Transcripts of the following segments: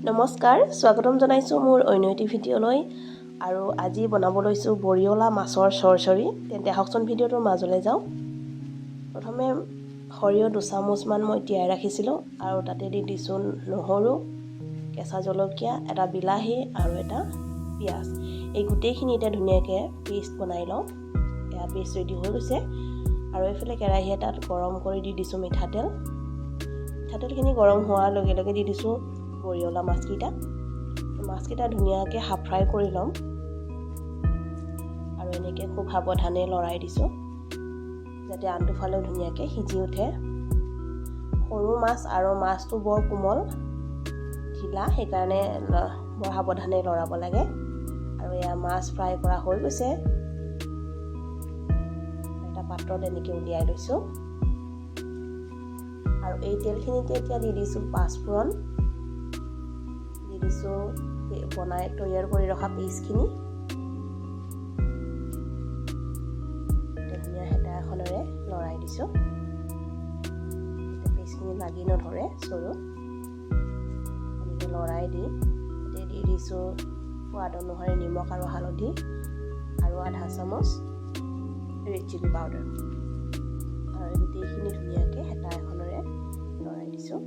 নমস্কাৰ, স্বাগতম জনাইছো মোৰ অন্য এটি ভিডিঅ'লৈ আৰু আজি বনাব লৈছো বৰিয়লা মাছৰ চৰচৰি। তেন্তে আহকচোন ভিডিঅ'টোৰ মাজলৈ যাওঁ। প্ৰথমে সৰিয়হ 2 চামুচমান মই তিয়াই ৰাখিছিলোঁ আৰু তাতে দি দিছোঁ নহৰু, কেঁচা জলকীয়া, এটা বিলাহী আৰু এটা পিঁয়াজ। এই গোটেইখিনি এতিয়া ধুনীয়াকৈ পেষ্ট বনাই লওঁ। এয়া পেষ্ট ৰেডি হৈ গৈছে আৰু এইফালে কেৰাহী এটাত গৰম কৰি দি দিছোঁ মিঠাতেল। মিঠাতেলখিনি গৰম হোৱাৰ লগে লগে দি দিছোঁ বৰিয়লা মাছকেইটা ধুনীয়াকৈ হাফ ফ্ৰাই কৰি ল'ম আৰু এনেকৈ খুব সাৱধানে লৰাই দিছোঁ যাতে আনটো ফালেও ধুনীয়াকৈ সিজি উঠে। সৰু মাছ আৰু মাছটো বৰ কোমল ঢিলা, সেইকাৰণে বৰ সাৱধানে লৰাব লাগে। আৰু এয়া মাছ ফ্ৰাই কৰা হৈ গৈছে। এটা পাত্ৰত এনেকৈ উলিয়াই লৈছোঁ আৰু এই তেলখিনিতে এতিয়া দি দিছোঁ 5 ফুৰণ, দি দিছোঁ তৈয়াৰ কৰি ৰখা পেষ্টখিনি। ধুনীয়া হেতা এখনেৰে লৰাই দিছোঁ পেষ্টখিনি লাগি নধৰে চৰু। এনেকৈ লৰাই দি দিছোঁ সোৱাদ অনুসৰি নিমখ আৰু হালধি আৰু আধা চামুচ ৰেড চিলি পাউডাৰ আৰু গোটেইখিনি ধুনীয়াকৈ হেতা এখনেৰে লৰাই দিছোঁ।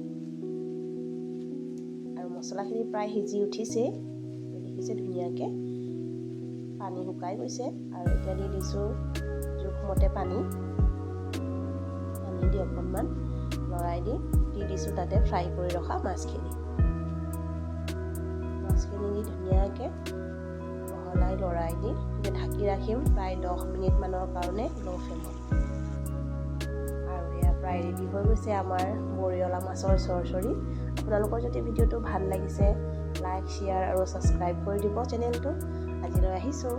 আৰু মছলাখিনি প্ৰায় সিজি উঠিছে, দেখিছে ধুনীয়াকৈ পানী শুকাই গৈছে। আৰু এতিয়া দি দিছোঁ জোখমতে পানী দি অকণমান লৰাই দি দিছোঁ তাতে ফ্ৰাই কৰি ৰখা মাছখিনি দি ধুনীয়াকৈ বহলাই লৰাই দি ঢাকি ৰাখিম প্ৰায় 10 মিনিটমানৰ কাৰণে ল' ফ্লেমত। আৰু এয়া প্ৰায় ৰেডি হৈ গৈছে আমাৰ বৰিয়লা মাছৰ চৰচৰি। আপোনালোকৰ যদি ভিডিঅ'টো ভাল লাগিছে লাইক, শ্বেয়াৰ আৰু ছাবস্ক্ৰাইব কৰি দিব চেনেলটো। আজিলৈ আহিছোঁ।